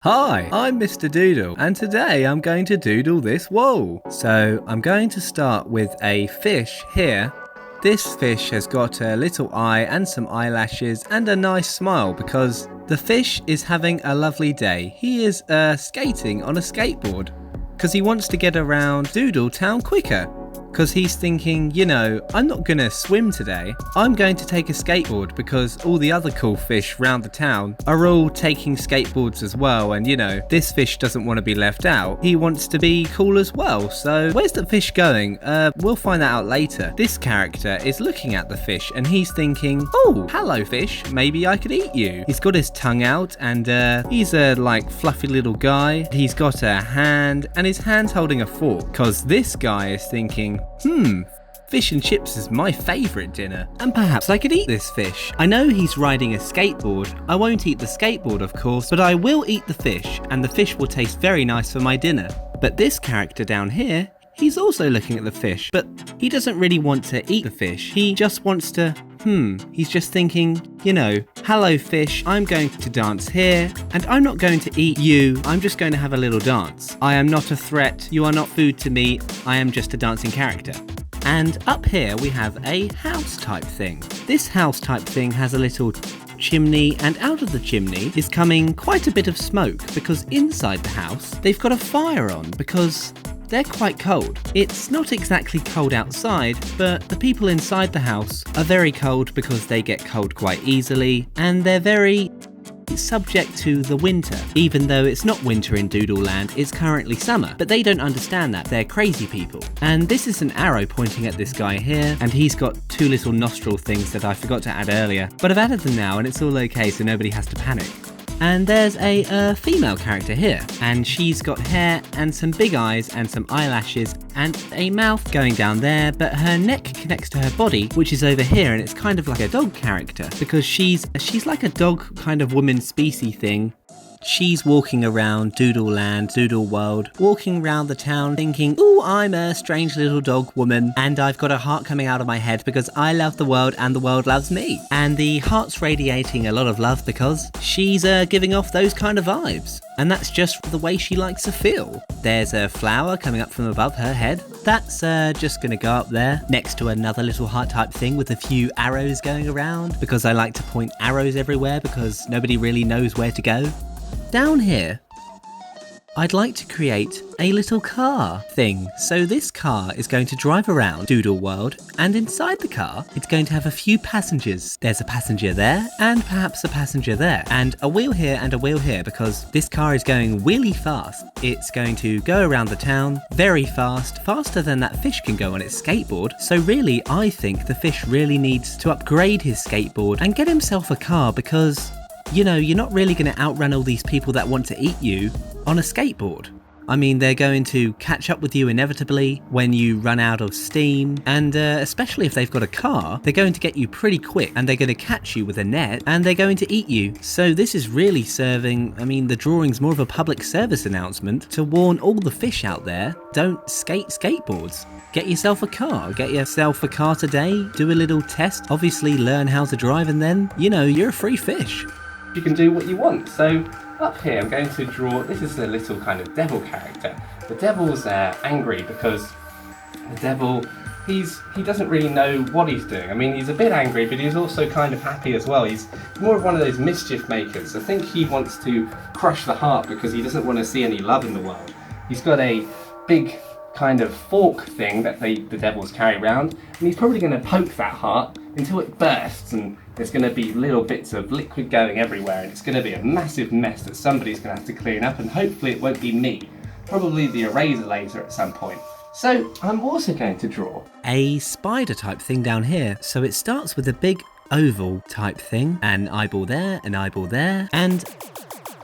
Hi, I'm Mr. Doodle, and today I'm going to doodle this wall. So I'm going to start with a fish here. This fish has got a little eye and some eyelashes and a nice smile because the fish is having a lovely day. He is skating on a skateboard because he wants to get around Doodle Town quicker. Because he's thinking, you know, I'm not going to swim today. I'm going to take a skateboard because all the other cool fish round the town are all taking skateboards as well. And, you know, this fish doesn't want to be left out. He wants to be cool as well. So where's the fish going? We'll find that out later. This character is looking at the fish and he's thinking, oh, hello fish. Maybe I could eat you. He's got his tongue out and he's a like fluffy little guy. He's got a hand and his hand's holding a fork because this guy is thinking, fish and chips is my favourite dinner, and perhaps I could eat this fish. I know he's riding a skateboard. I won't eat the skateboard, of course, but I will eat the fish, and the fish will taste very nice for my dinner. But this character down here, he's also looking at the fish, but he doesn't really want to eat the fish. He just wants to, he's just thinking, you know, hello fish, I'm going to dance here, and I'm not going to eat you, I'm just going to have a little dance. I am not a threat, you are not food to me, I am just a dancing character. And up here we have a house type thing. This house type thing has a little chimney, and out of the chimney is coming quite a bit of smoke because inside the house they've got a fire on because they're quite cold. It's not exactly cold outside, but the people inside the house are very cold because they get cold quite easily, and they're very subject to the winter. Even though it's not winter in Doodle Land, it's currently summer, but they don't understand that. They're crazy people. And this is an arrow pointing at this guy here, and he's got two little nostril things that I forgot to add earlier, but I've added them now and it's all okay, so nobody has to panic. And there's a female character here, and she's got hair and some big eyes and some eyelashes and a mouth going down there, but her neck connects to her body, which is over here, and it's kind of like a dog character because she's like a dog kind of woman species thing. She's walking around Doodle Land, Doodle World, walking around the town thinking, ooh, I'm a strange little dog woman and I've got a heart coming out of my head because I love the world and the world loves me. And the heart's radiating a lot of love because she's giving off those kind of vibes. And that's just the way she likes to feel. There's a flower coming up from above her head. That's just gonna go up there next to another little heart type thing with a few arrows going around because I like to point arrows everywhere because nobody really knows where to go. Down here, I'd like to create a little car thing. So this car is going to drive around Doodle World, and inside the car, it's going to have a few passengers. There's a passenger there, and perhaps a passenger there, and a wheel here and a wheel here, because this car is going really fast. It's going to go around the town very fast, faster than that fish can go on its skateboard. So really, I think the fish really needs to upgrade his skateboard and get himself a car because, you know, you're not really going to outrun all these people that want to eat you on a skateboard. I mean, they're going to catch up with you inevitably when you run out of steam, and especially if they've got a car, they're going to get you pretty quick, and they're going to catch you with a net, and they're going to eat you. So this is really serving, I mean, the drawing's more of a public service announcement to warn all the fish out there, don't skate skateboards. Get yourself a car. Get yourself a car today, do a little test, obviously learn how to drive, and then, you know, you're a free fish. You can do what you want. So up here I'm going to draw, this is a little kind of devil character. The devil's angry because the devil, he doesn't really know what he's doing. I mean, he's a bit angry, but he's also kind of happy as well. He's more of one of those mischief makers. I think he wants to crush the heart because he doesn't want to see any love in the world. He's got a big kind of fork thing that the devils carry around, and he's probably going to poke that heart until it bursts, and there's going to be little bits of liquid going everywhere, and it's going to be a massive mess that somebody's going to have to clean up, and hopefully it won't be me. Probably the eraser later at some point. So I'm also going to draw a spider type thing down here. So it starts with a big oval type thing, an eyeball there, and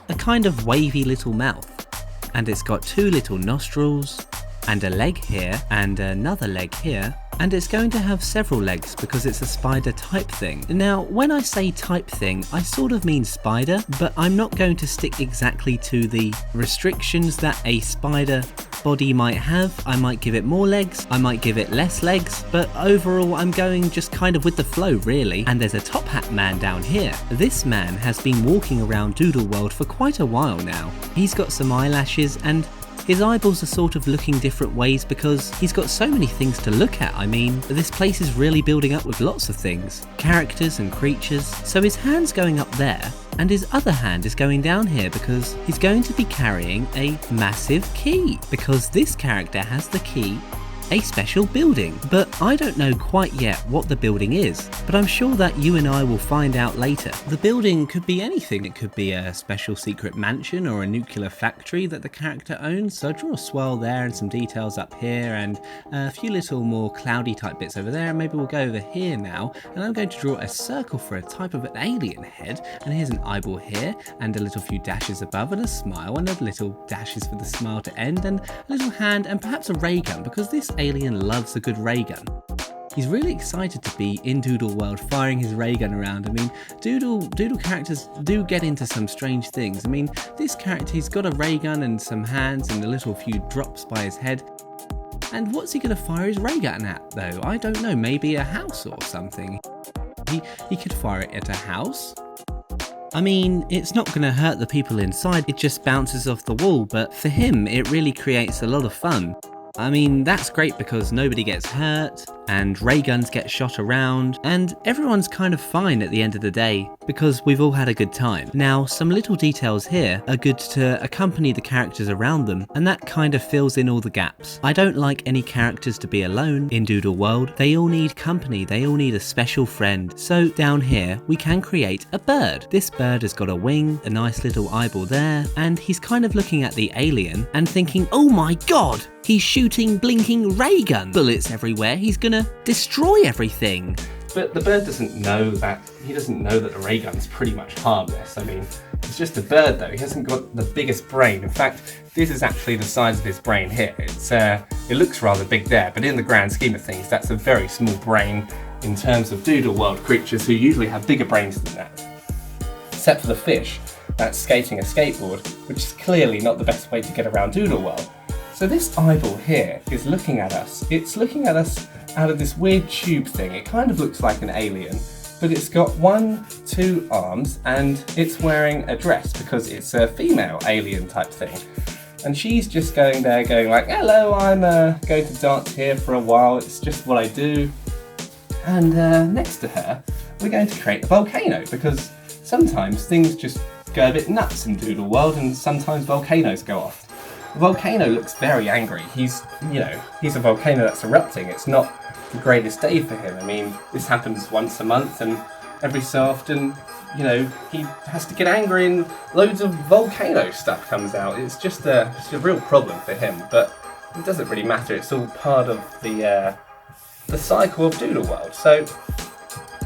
a kind of wavy little mouth. And it's got two little nostrils, and a leg here, and another leg here, and it's going to have several legs because it's a spider type thing. Now, when I say type thing, I sort of mean spider, but I'm not going to stick exactly to the restrictions that a spider body might have. I might give it more legs, I might give it less legs, but overall I'm going just kind of with the flow really. And there's a top hat man down here. This man has been walking around Doodle World for quite a while now. He's got some eyelashes and his eyeballs are sort of looking different ways because he's got so many things to look at. I mean, this place is really building up with lots of things, characters and creatures. So his hand's going up there and his other hand is going down here because he's going to be carrying a massive key, because this character has the key, a special building, but I don't know quite yet what the building is, but I'm sure that you and I will find out later. The building could be anything. It could be a special secret mansion or a nuclear factory that the character owns. So I draw a swirl there and some details up here and a few little more cloudy type bits over there. Maybe we'll go over here now, and I'm going to draw a circle for a type of an alien head, and here's an eyeball here and a little few dashes above and a smile and a little dashes for the smile to end and a little hand and perhaps a ray gun, because this alien loves a good ray gun. He's really excited to be in Doodle World firing his ray gun around. I mean, Doodle characters do get into some strange things. I mean, this character, he's got a ray gun and some hands and a little few drops by his head. And what's he going to fire his ray gun at though? I don't know, maybe a house or something. He could fire it at a house. I mean, it's not going to hurt the people inside, it just bounces off the wall, but for him it really creates a lot of fun. I mean, that's great because nobody gets hurt and ray guns get shot around and everyone's kind of fine at the end of the day because we've all had a good time. Now, some little details here are good to accompany the characters around them, and that kind of fills in all the gaps. I don't like any characters to be alone in Doodle World. They all need company, they all need a special friend. So down here we can create a bird. This bird has got a wing, a nice little eyeball there, and he's kind of looking at the alien and thinking, oh my god! He's shooting blinking ray gun bullets everywhere. He's gonna destroy everything. But the bird doesn't know that. He doesn't know that the ray gun's pretty much harmless. I mean, it's just a bird though. He hasn't got the biggest brain. In fact, this is actually the size of his brain here. It looks rather big there, but in the grand scheme of things, that's a very small brain in terms of Doodle World creatures who usually have bigger brains than that. Except for the fish that's skating a skateboard, which is clearly not the best way to get around Doodle World. So this eyeball here is looking at us. It's looking at us out of this weird tube thing. It kind of looks like an alien, but it's got 2 arms and it's wearing a dress because it's a female alien type thing. And she's just going there going like, hello, I'm going to dance here for a while. It's just what I do. And next to her, we're going to create a volcano because sometimes things just go a bit nuts in Doodle World and sometimes volcanoes go off. The volcano looks very angry. He's a volcano that's erupting. It's not the greatest day for him. I mean, this happens once a month and every so often, he has to get angry and loads of volcano stuff comes out. It's just a real problem for him, but it doesn't really matter. It's all part of the cycle of Doodle World. So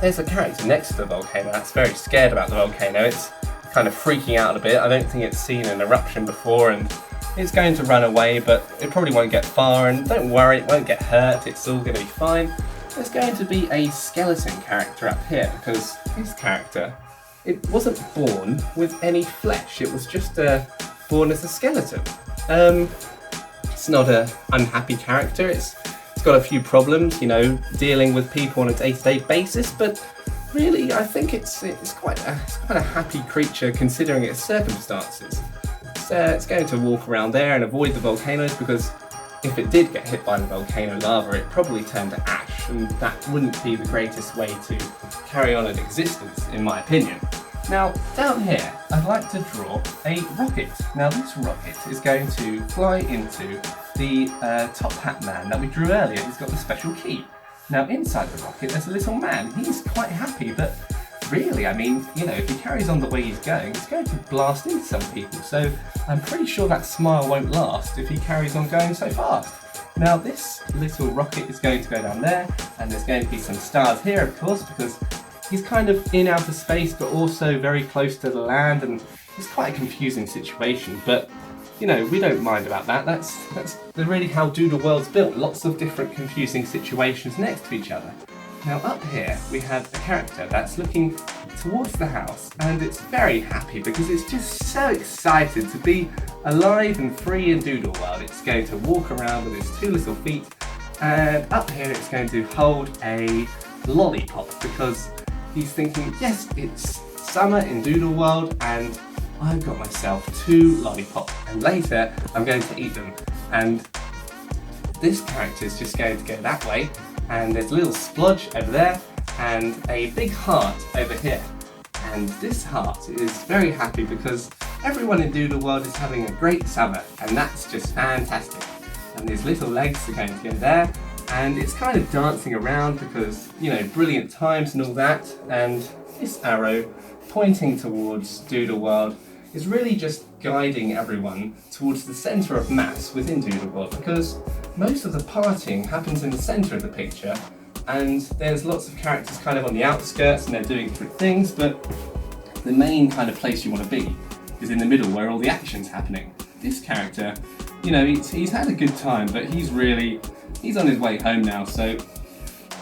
there's a character next to the volcano that's very scared about the volcano. It's kind of freaking out a bit. I don't think it's seen an eruption before and it's going to run away, but it probably won't get far, and don't worry, it won't get hurt, it's all going to be fine. There's going to be a skeleton character up here, because this character, it wasn't born with any flesh, it was just born as a skeleton. It's not an unhappy character, it's got a few problems, dealing with people on a day-to-day basis, but really I think it's quite a happy creature considering its circumstances. It's going to walk around there and avoid the volcanoes because if it did get hit by the volcano lava, it probably turned to ash, and that wouldn't be the greatest way to carry on an existence, in my opinion. Now, down here, I'd like to draw a rocket. Now, this rocket is going to fly into the top hat man that we drew earlier. He's got the special key. Now, inside the rocket, there's a little man. He's quite happy, but really, I mean, if he carries on the way he's going to blast into some people. So I'm pretty sure that smile won't last if he carries on going so fast. Now this little rocket is going to go down there, and there's going to be some stars here, of course, because he's kind of in outer space, but also very close to the land, and it's quite a confusing situation. But we don't mind about that. That's really how Doodle World's built. Lots of different confusing situations next to each other. Now up here we have a character that's looking towards the house, and it's very happy because it's just so excited to be alive and free in Doodle World. It's going to walk around with its 2 little feet, and up here it's going to hold a lollipop because he's thinking, yes, it's summer in Doodle World and I've got myself 2 lollipops, and later I'm going to eat them. And this character is just going to go that way, and there's a little splodge over there and a big heart over here. And this heart is very happy because everyone in Doodle World is having a great summer, and that's just fantastic. And his little legs are going to go there, and it's kind of dancing around because, you know, brilliant times and all that. And this arrow pointing towards Doodle World is really just guiding everyone towards the centre of mass within Doodle World, because most of the partying happens in the centre of the picture, and there's lots of characters kind of on the outskirts and they're doing different things, but the main kind of place you want to be is in the middle where all the action's happening. This character, you know, he's had a good time, but he's on his way home now, so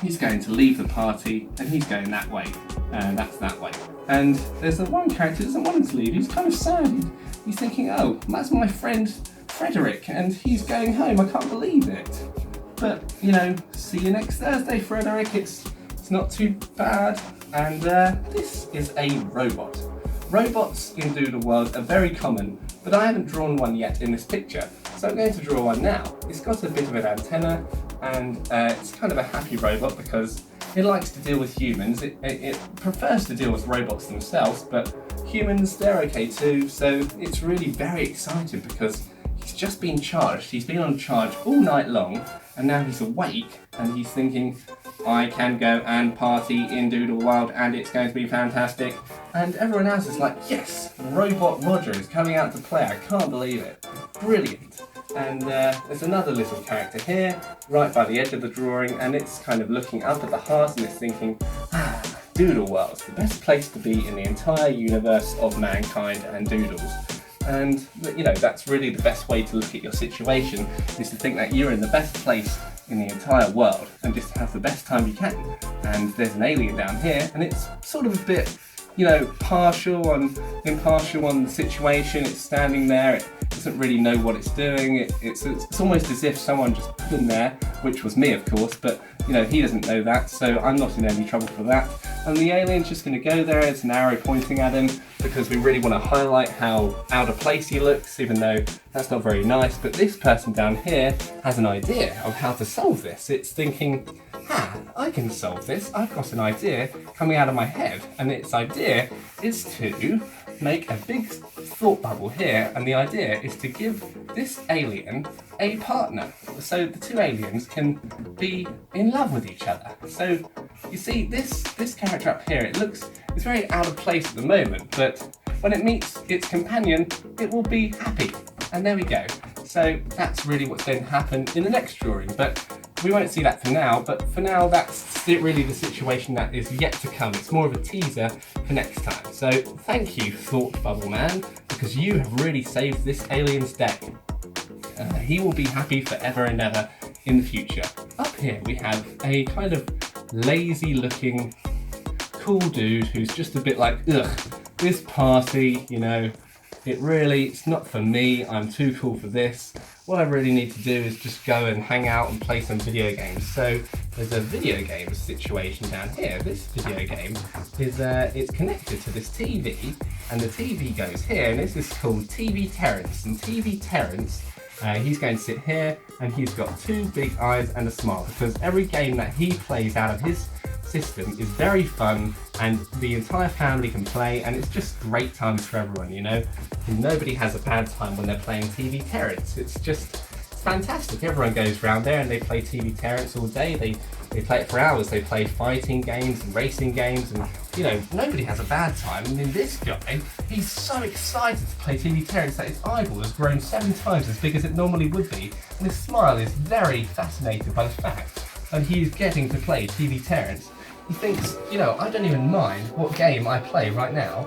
he's going to leave the party and he's going that way, and that's that way. And there's the one character who doesn't want him to leave. He's kind of sad. He's thinking, oh, that's my friend Frederick and he's going home. I can't believe it. But, you know, see you next Thursday, Frederick. It's not too bad. And this is a robot. Robots in Doodle World are very common, but I haven't drawn one yet in this picture, so I'm going to draw one now. It's got a bit of an antenna, and it's kind of a happy robot because it likes to deal with humans. It prefers to deal with robots themselves, but humans, they're okay too, so it's really very excited because he's just been charged. He's been on charge all night long, and now he's awake, and he's thinking, I can go and party in Doodle World and it's going to be fantastic. And everyone else is like, yes, Robot Roger is coming out to play. I can't believe it. Brilliant. And there's another little character here, right by the edge of the drawing, and it's kind of looking up at the heart and it's thinking, Doodle World's the best place to be in the entire universe of mankind and doodles. And, you know, that's really the best way to look at your situation, is to think that you're in the best place in the entire world and just have the best time you can. And there's an alien down here, and it's sort of a bit, you know, impartial on the situation. It's standing there, it doesn't really know what it's doing. It's almost as if someone just put him there, which was me, of course, but, you know, he doesn't know that, so I'm not in any trouble for that. And the alien's just going to go there, it's an arrow pointing at him, because we really want to highlight how out of place he looks, even though that's not very nice. But this person down here has an idea of how to solve this. It's thinking, I can solve this. I've got an idea coming out of my head, and its idea is to make a big thought bubble here, and the idea is to give this alien a partner, so the 2 aliens can be in love with each other. So you see, this character up here, it's very out of place at the moment, but when it meets its companion, it will be happy. And there we go. So that's really what's going to happen in the next drawing, but we won't see that for now. But for now, that's really the situation that is yet to come. It's more of a teaser for next time. So thank you, Thought Bubble Man, because you have really saved this alien's day. He will be happy forever and ever in the future. Up here we have a kind of lazy looking cool dude who's just a bit like, ugh, this party, you know, it's not for me, I'm too cool for this. What I really need to do is just go and hang out and play some video games. So there's a video game situation down here. This video game is it's connected to this TV, and the TV goes here, and this is called TV Terrence. And TV Terrence, he's going to sit here, and he's got 2 big eyes and a smile, because every game that he plays out of his system is very fun, and the entire family can play, and it's just great times for everyone, you know. And nobody has a bad time when they're playing TV Terrence. It's fantastic. Everyone goes around there and they play TV Terrence all day. They play it for hours. They play fighting games and racing games, and, you know, nobody has a bad time. And then this guy, he's so excited to play TV Terrence that his eyeball has grown 7 times as big as it normally would be, and his smile is very fascinated by the fact that he's getting to play TV Terrence. He thinks, you know, I don't even mind what game I play right now.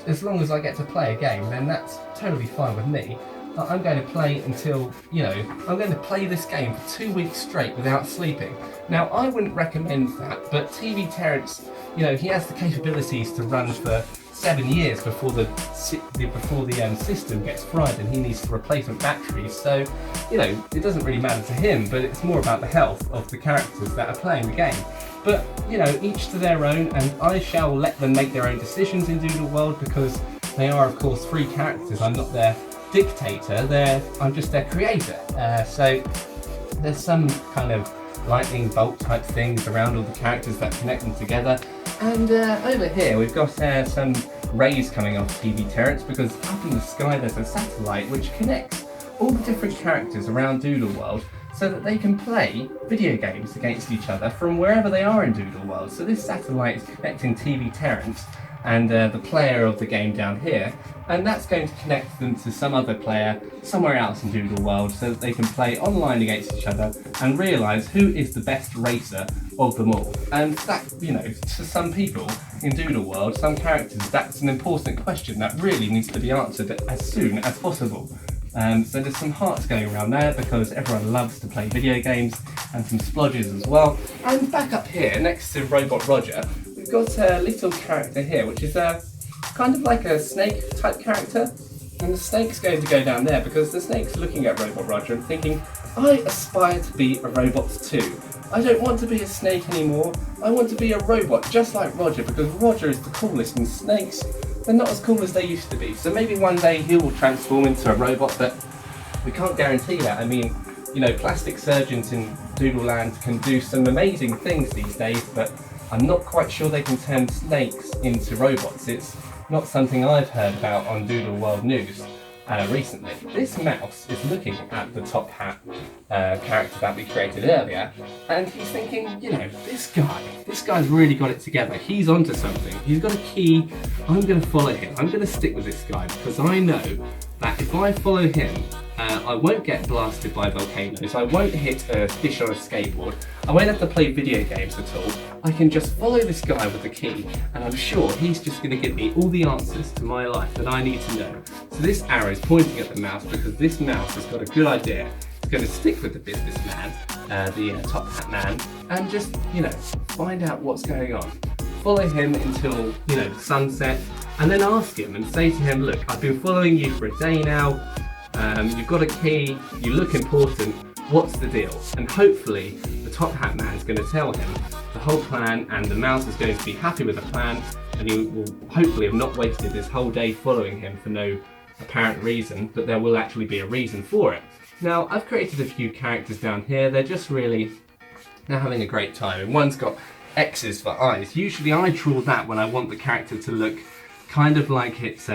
As long as I get to play a game, then that's totally fine with me. I'm going to play until, you know, I'm going to play this game for 2 weeks straight without sleeping. Now, I wouldn't recommend that, but TV Terrence, you know, he has the capabilities to run for 7 years before the system gets fried and he needs replacement batteries. So, you know, it doesn't really matter to him, but it's more about the health of the characters that are playing the game. But, you know, each to their own, and I shall let them make their own decisions in Doodle World because they are, of course, free characters. I'm not their dictator, I'm just their creator. So there's some kind of lightning bolt type things around all the characters that connect them together. And over here we've got some rays coming off TV turrets, because up in the sky there's a satellite which connects all the different characters around Doodle World so that they can play video games against each other from wherever they are in Doodle World. So this satellite is connecting TV Terrence and the player of the game down here, and that's going to connect them to some other player somewhere else in Doodle World so that they can play online against each other and realise who is the best racer of them all. And that, you know, to some people in Doodle World, some characters, that's an important question that really needs to be answered as soon as possible. So there's some hearts going around there because everyone loves to play video games, and some splodges as well. And back up here next to Robot Roger, we've got a little character here which is kind of like a snake type character, and the snake's going to go down there because the snake's looking at Robot Roger and thinking, I aspire to be a robot too. I don't want to be a snake anymore, I want to be a robot just like Roger, because Roger is the coolest and snakes, they're not as cool as they used to be. So maybe one day he will transform into a robot, but we can't guarantee that. I mean, you know, plastic surgeons in Doodle Land can do some amazing things these days, but I'm not quite sure they can turn snakes into robots. It's not something I've heard about on Doodle World News recently. This mouse is looking at the top hat character that we created earlier, and he's thinking, you know, this guy's really got it together. He's onto something. He's got a key. I'm going to follow him. I'm going to stick with this guy because I know that if I follow him, I won't get blasted by volcanoes, I won't hit a fish on a skateboard, I won't have to play video games at all. I can just follow this guy with the key, and I'm sure he's just going to give me all the answers to my life that I need to know. So this arrow is pointing at the mouse because this mouse has got a good idea. It's going to stick with the businessman, the top hat man, and just, you know, find out what's going on. Follow him until, you know, sunset, and then ask him and say to him, look, I've been following you for a day now, you've got a key, you look important, what's the deal? And hopefully the top hat man is going to tell him the whole plan, and the mouse is going to be happy with the plan, and he will hopefully have not wasted this whole day following him for no apparent reason, but there will actually be a reason for it. Now, I've created a few characters down here. They're having a great time, and one's got X's for eyes. Usually I draw that when I want the character to look kind of like it's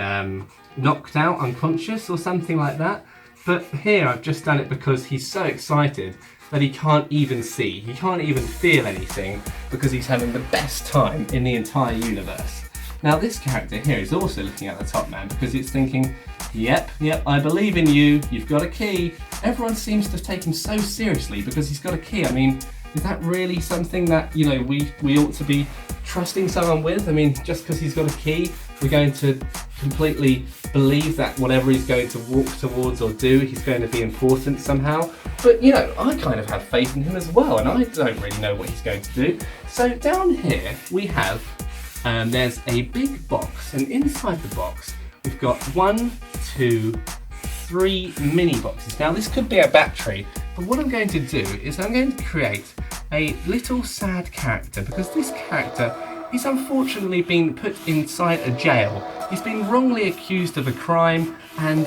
knocked out, unconscious or something like that. But here I've just done it because he's so excited that he can't even see, he can't even feel anything, because he's having the best time in the entire universe. Now this character here is also looking at the top man because it's thinking, yep, I believe in you, you've got a key. Everyone seems to take him so seriously because he's got a key. I mean, is that really something that, you know, we ought to be trusting someone with? I mean, just because he's got a key, we're going to completely believe that whatever he's going to walk towards or do, he's going to be important somehow. But, you know, I kind of have faith in him as well, and I don't really know what he's going to do. So down here we have, there's a big box, and inside the box we've got 1, 2, 3 mini boxes. Now this could be a battery, but what I'm going to do is I'm going to create a little sad character, because this character is unfortunately been put inside a jail. He's been wrongly accused of a crime, and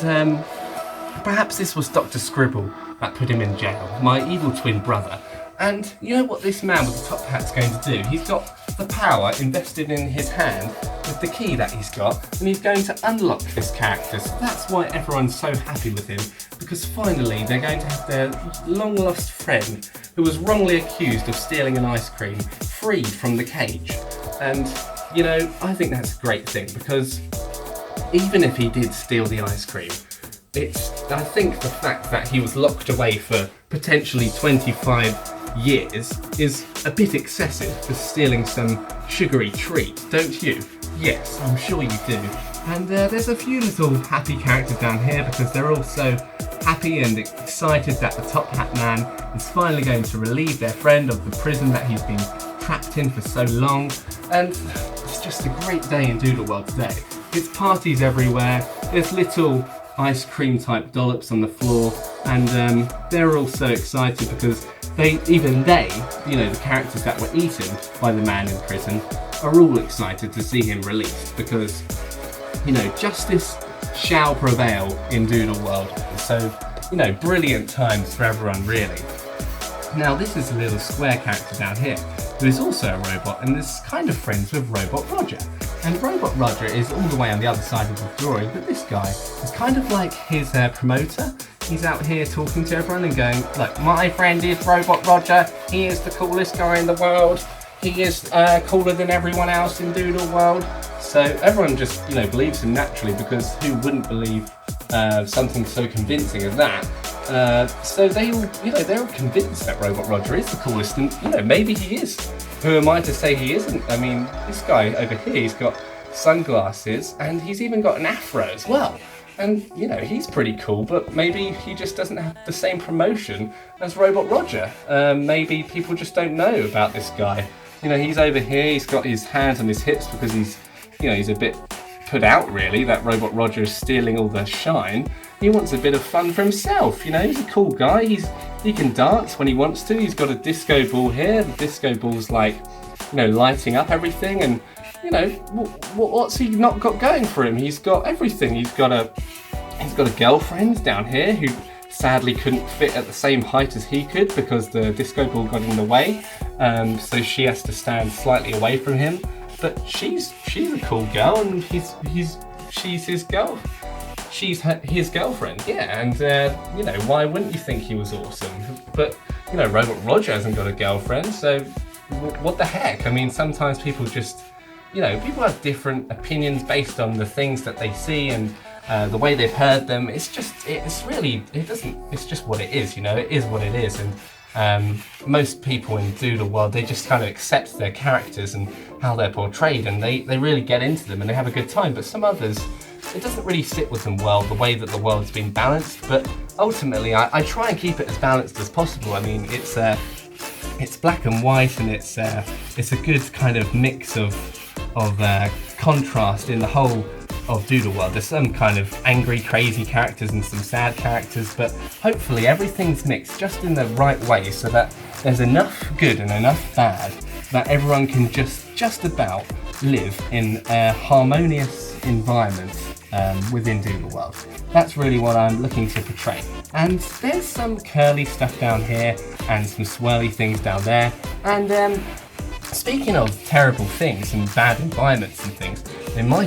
perhaps this was Dr. Scribble that put him in jail, my evil twin brother. And you know what this man with the top hat's going to do? He's got the power invested in his hand with the key that he's got, and he's going to unlock this character. So that's why everyone's so happy with him, because finally they're going to have their long lost friend who was wrongly accused of stealing an ice cream freed from the cage. And you know, I think that's a great thing, because even if he did steal the ice cream, I think the fact that he was locked away for potentially 25 years is a bit excessive for stealing some sugary treat, don't you? Yes, I'm sure you do. And there's a few little happy characters down here because they're all so happy and excited that the top hat man is finally going to relieve their friend of the prison that he's been trapped in for so long. And it's just a great day in Doodle World today. It's parties everywhere, there's little ice cream type dollops on the floor, and they're all so excited because even they, the characters that were eaten by the man in prison, are all excited to see him released because, justice shall prevail in Doodle World. So, brilliant times for everyone really. Now this is a little square character down here who is also a robot and is kind of friends with Robot Roger. And Robot Roger is all the way on the other side of the drawing, but this guy is kind of like his promoter. He's out here talking to everyone and going, look, my friend is Robot Roger, he is the coolest guy in the world, he is cooler than everyone else in Doodle World. So everyone just, believes him naturally, because who wouldn't believe something so convincing as that? So they all, they're convinced that Robot Roger is the coolest, and maybe he is. Who am I to say he isn't? I mean, this guy over here, he's got sunglasses and he's even got an afro as well. And, he's pretty cool, but maybe he just doesn't have the same promotion as Robot Roger. Maybe people just don't know about this guy. He's over here, he's got his hands on his hips because he's a bit put out really that Robot Roger is stealing all the shine. He wants a bit of fun for himself, he's a cool guy, he can dance when he wants to, he's got a disco ball here, the disco ball's like, lighting up everything, and what's he not got going for him? He's got everything. He's got a girlfriend down here who sadly couldn't fit at the same height as he could because the disco ball got in the way, so she has to stand slightly away from him. But she's a cool girl, and she's his girl. She's his girlfriend, yeah, and why wouldn't you think he was awesome? But Robot Roger hasn't got a girlfriend, so what the heck? I mean, sometimes people just, people have different opinions based on the things that they see and the way they've heard them. It's just what it is, it is what it is. And most people in Doodle World, they just kind of accept their characters and how they're portrayed, and they really get into them and they have a good time. But some others, it doesn't really sit with them well, the way that the world's been balanced. But ultimately, I try and keep it as balanced as possible. I mean, it's black and white, and it's a good kind of mix of contrast in the whole of Doodle World. There's some kind of angry, crazy characters and some sad characters, but hopefully everything's mixed just in the right way so that there's enough good and enough bad that everyone can just about live in a harmonious environment within Doodle World. That's really what I'm looking to portray. And there's some curly stuff down here and some swirly things down there. And speaking of terrible things and bad environments and things, then my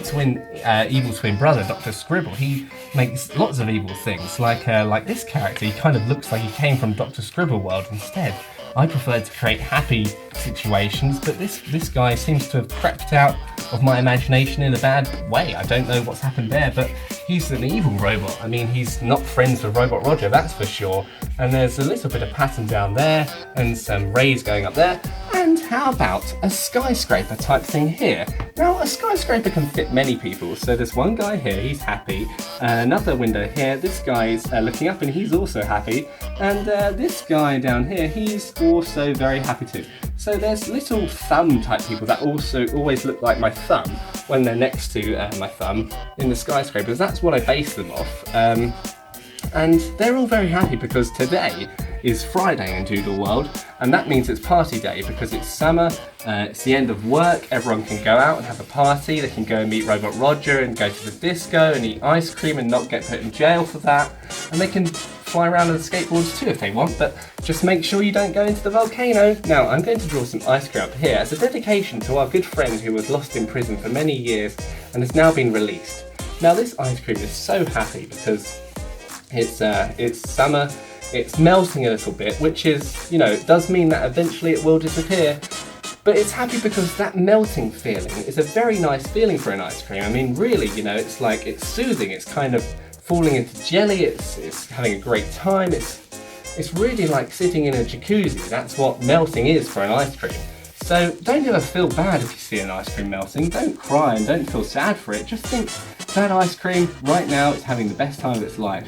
evil twin brother, Dr. Scribble, he makes lots of evil things. Like this character, he kind of looks like he came from Dr. Scribble World instead. I prefer to create happy situations, but this guy seems to have crept out of my imagination in a bad way. I don't know what's happened there, but he's an evil robot. I mean, he's not friends with Robot Roger, that's for sure. And there's a little bit of pattern down there, and some rays going up there. And how about a skyscraper type thing here? Now, a skyscraper can fit many people. So there's one guy here, he's happy. Another window here, this guy's looking up and he's also happy. And this guy down here, he's also very happy too. So there's little thumb type people that also always look like my thumb when they're next to my thumb in the skyscrapers. That's what I base them off. And they're all very happy because today is Friday in Doodle World, and that means it's party day because it's summer, it's the end of work, everyone can go out and have a party, they can go and meet Robot Roger and go to the disco and eat ice cream and not get put in jail for that, and they can fly around on skateboards too if they want, but just make sure you don't go into the volcano. Now, I'm going to draw some ice cream up here as a dedication to our good friend who was lost in prison for many years and has now been released. Now, this ice cream is so happy because it's summer, it's melting a little bit, which is, it does mean that eventually it will disappear, but it's happy because that melting feeling is a very nice feeling for an ice cream. I mean, really, it's like, it's soothing, it's kind of falling into jelly, it's having a great time, it's really like sitting in a jacuzzi. That's what melting is for an ice cream. So don't ever feel bad if you see an ice cream melting, don't cry and don't feel sad for it, just think that ice cream right now is having the best time of its life.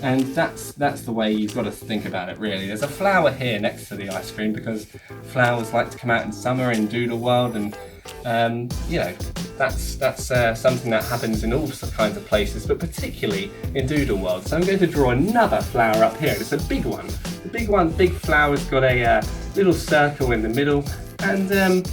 And that's the way you've got to think about it really. There's a flower here next to the ice cream because flowers like to come out in summer in Doodle World, and You know, that's something that happens in all kinds of places, but particularly in Doodle World. So I'm going to draw another flower up here, and it's a big one. The big flower's got a little circle in the middle, and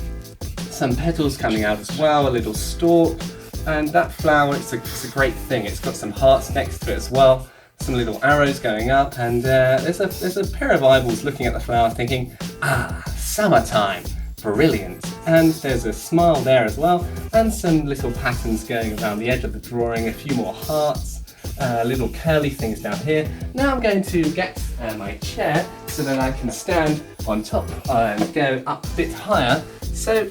some petals coming out as well, a little stalk. And that flower, it's a great thing. It's got some hearts next to it as well, some little arrows going up, and there's a pair of eyeballs looking at the flower thinking, ah, summertime, brilliant. And there's a smile there as well, and some little patterns going around the edge of the drawing, a few more hearts, little curly things down here. Now I'm going to get my chair so that I can stand on top and go up a bit higher. So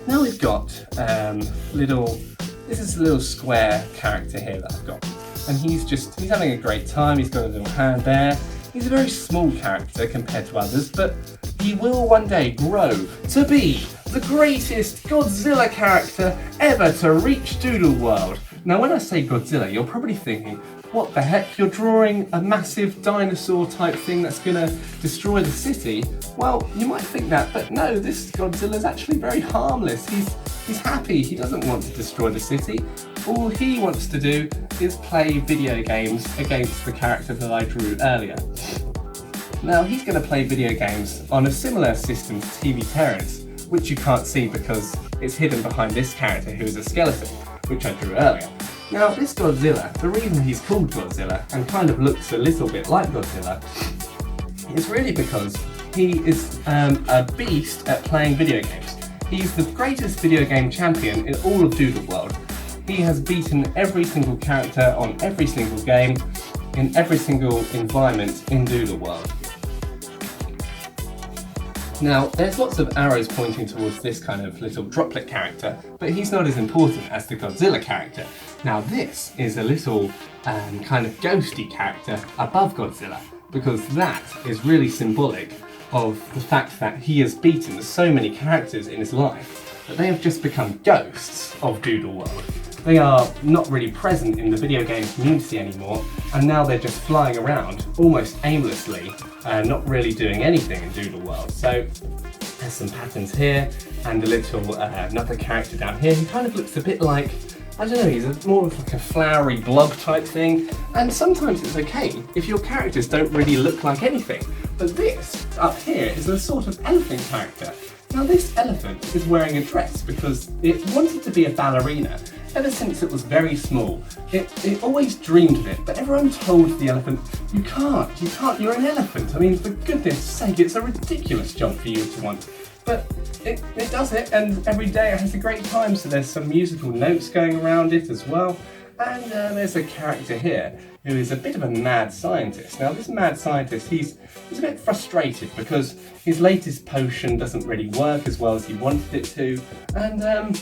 now we've got this is a little square character here that I've got. And he's having a great time. He's got a little hand there. He's a very small character compared to others, but he will one day grow to be the greatest Godzilla character ever to reach Doodle World. Now when I say Godzilla, you're probably thinking, what the heck, you're drawing a massive dinosaur type thing that's gonna destroy the city? Well, you might think that, but no, this Godzilla's actually very harmless. He's happy, he doesn't want to destroy the city. All he wants to do is play video games against the character that I drew earlier. Now he's going to play video games on a similar system to TV Terrence, which you can't see because it's hidden behind this character who is a skeleton, which I drew earlier. Now this Godzilla, the reason he's called Godzilla and kind of looks a little bit like Godzilla is really because he is a beast at playing video games. He's the greatest video game champion in all of Doodle World. He has beaten every single character on every single game, in every single environment in Doodle World. Now, there's lots of arrows pointing towards this kind of little droplet character, but he's not as important as the Godzilla character. Now this is a little kind of ghosty character above Godzilla, because that is really symbolic of the fact that he has beaten so many characters in his life that they have just become ghosts of Doodle World. They are not really present in the video game community anymore, and now they're just flying around almost aimlessly, not really doing anything in Doodle World. So there's some patterns here, and a little another character down here. He kind of looks a bit like, I don't know, he's more of like a flowery blob type thing, and sometimes it's okay if your characters don't really look like anything. But this up here is a sort of elephant character. Now this elephant is wearing a dress because it wanted to be a ballerina ever since it was very small. It always dreamed of it, but everyone told the elephant, you can't, you're an elephant. I mean, for goodness sake, it's a ridiculous job for you to want. But it does it, and every day it has a great time, so there's some musical notes going around it as well. And there's a character here who is a bit of a mad scientist. Now this mad scientist, he's a bit frustrated because his latest potion doesn't really work as well as he wanted it to, and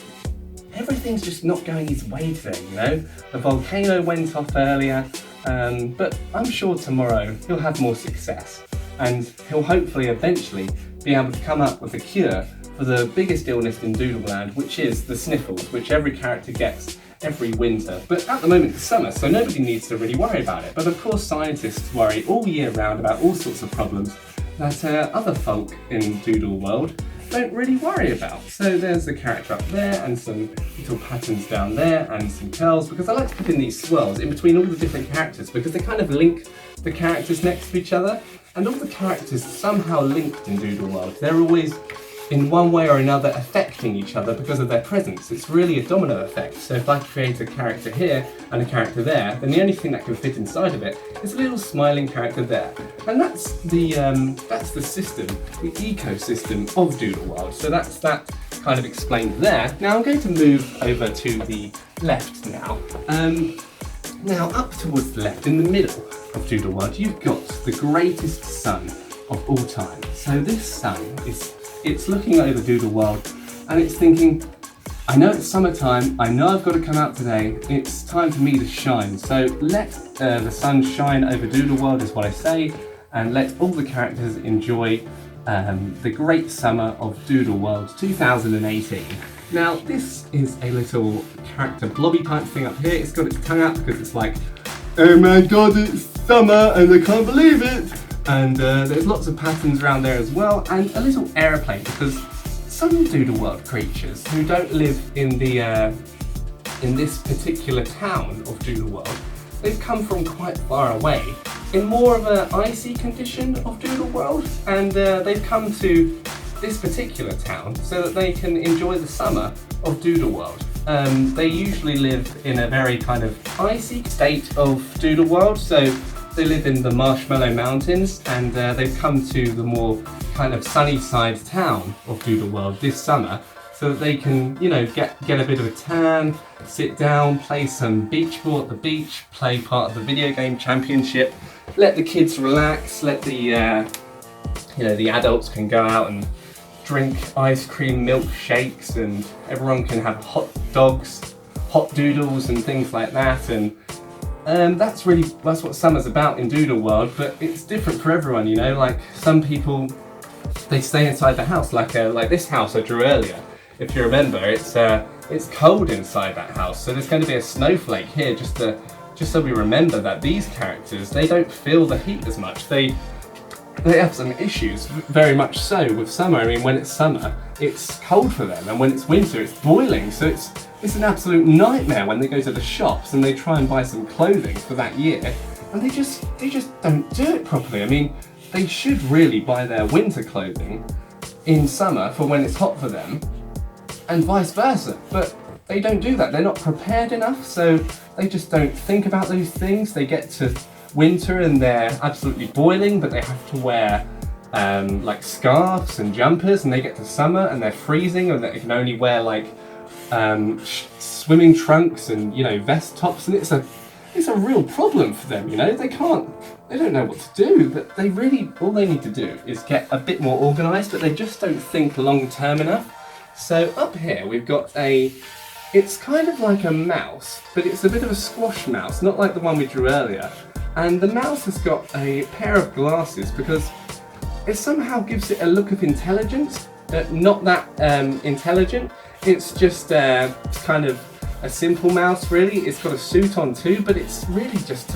everything's just not going his way today, you know? The volcano went off earlier, but I'm sure tomorrow he'll have more success, and he'll hopefully eventually be able to come up with a cure for the biggest illness in Doodleland, which is the sniffles, which every character gets every winter. But at the moment it's summer, so nobody needs to really worry about it. But of course scientists worry all year round about all sorts of problems that other folk in Doodle World don't really worry about. So there's the character up there, and some little patterns down there, and some curls, because I like to put in these swirls in between all the different characters because they kind of link the characters next to each other, and all the characters somehow linked in Doodle World. They're always in one way or another affecting each other because of their presence. It's really a domino effect. So if I create a character here and a character there, then the only thing that can fit inside of it is a little smiling character there. And that's the system, the ecosystem of Doodle World. So that's that kind of explained there. Now I'm going to move over to the left now. Now up towards the left, in the middle of Doodle World, you've got the greatest sun of all time. So this sun it's looking over Doodle World and it's thinking, I know it's summertime, I know I've got to come out today, it's time for me to shine. So let the sun shine over Doodle World is what I say, and let all the characters enjoy the great summer of Doodle World 2018. Now this is a little character blobby type thing up here. It's got its tongue out because it's like, oh my god, it's summer and I can't believe it. And there's lots of patterns around there as well, and a little aeroplane because some Doodle World creatures who don't live in this particular town of Doodle World. They've come from quite far away in more of an icy condition of Doodle World, and they've come to this particular town so that they can enjoy the summer of Doodle World. They usually live in a very kind of icy state of Doodle World, so they live in the Marshmallow Mountains, and they've come to the more kind of sunny side town of Doodle World this summer so that they can, you know, get a bit of a tan, sit down, play some beach ball at the beach, play part of the video game championship, let the kids relax, let the the adults can go out and drink ice cream milkshakes, and everyone can have hot dogs, hot doodles and things like that. And that's what summer's about in Doodle World, but it's different for everyone, you know. Like some people, they stay inside the house, like this house I drew earlier. If you remember, it's cold inside that house, so there's going to be a snowflake here just so we remember that these characters, they don't feel the heat as much. They have some issues, very much so, with summer. I mean, when it's summer, it's cold for them, and when it's winter, it's boiling. So it's an absolute nightmare when they go to the shops and they try and buy some clothing for that year, and they just don't do it properly. I mean, they should really buy their winter clothing in summer for when it's hot for them, and vice versa. But they don't do that. They're not prepared enough, so they just don't think about those things. They get to winter and they're absolutely boiling, but they have to wear like scarves and jumpers, and they get to summer and they're freezing, and they can only wear like swimming trunks and, you know, vest tops, and it's a real problem for them, you know. They don't know what to do, but all they need to do is get a bit more organised, but they just don't think long term enough. So up here we've got it's kind of like a mouse, but it's a bit of a squash mouse, not like the one we drew earlier. And the mouse has got a pair of glasses because it somehow gives it a look of intelligence, not that intelligent. It's just kind of a simple mouse, really. It's got a suit on too, but it's really just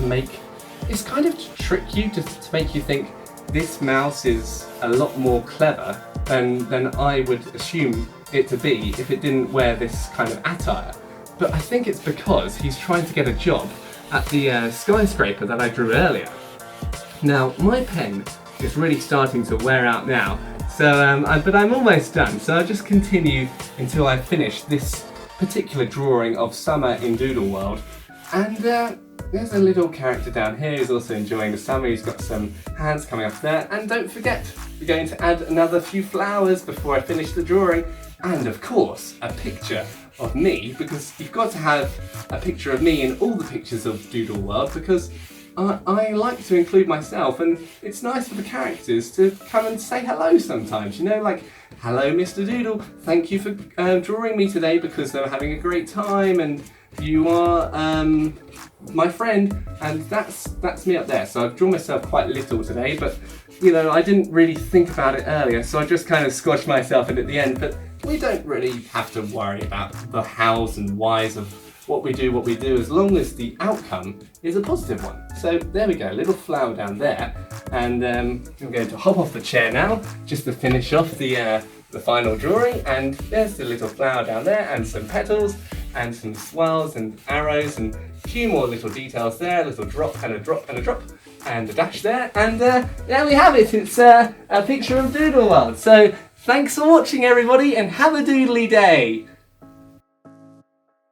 it's kind of to trick you, to make you think this mouse is a lot more clever than I would assume it to be if it didn't wear this kind of attire. But I think it's because he's trying to get a job at the skyscraper that I drew earlier. Now, my pen is really starting to wear out now, so but I'm almost done, so I'll just continue until I finish this particular drawing of summer in Doodle World. And there's a little character down here who's also enjoying the summer. He's got some hands coming up there, and don't forget, we're going to add another few flowers before I finish the drawing, and of course a picture of me, because you've got to have a picture of me in all the pictures of Doodle World, because I like to include myself, and it's nice for the characters to come and say hello sometimes, you know, like, hello Mr. Doodle, thank you for drawing me today because they were having a great time, and you are my friend. And that's me up there. So I've drawn myself quite little today, but you know, I didn't really think about it earlier, so I just kind of squashed myself in at the end. But we don't really have to worry about the hows and whys of what we do, as long as the outcome is a positive one. So there we go, a little flower down there. And I'm going to hop off the chair now, just to finish off the final drawing. And there's the little flower down there, and some petals, and some swirls and arrows, and a few more little details there, a little drop and a drop and a drop, and a dash there. And there we have it, it's a picture of Doodle World. So thanks for watching everybody, and have a doodly day.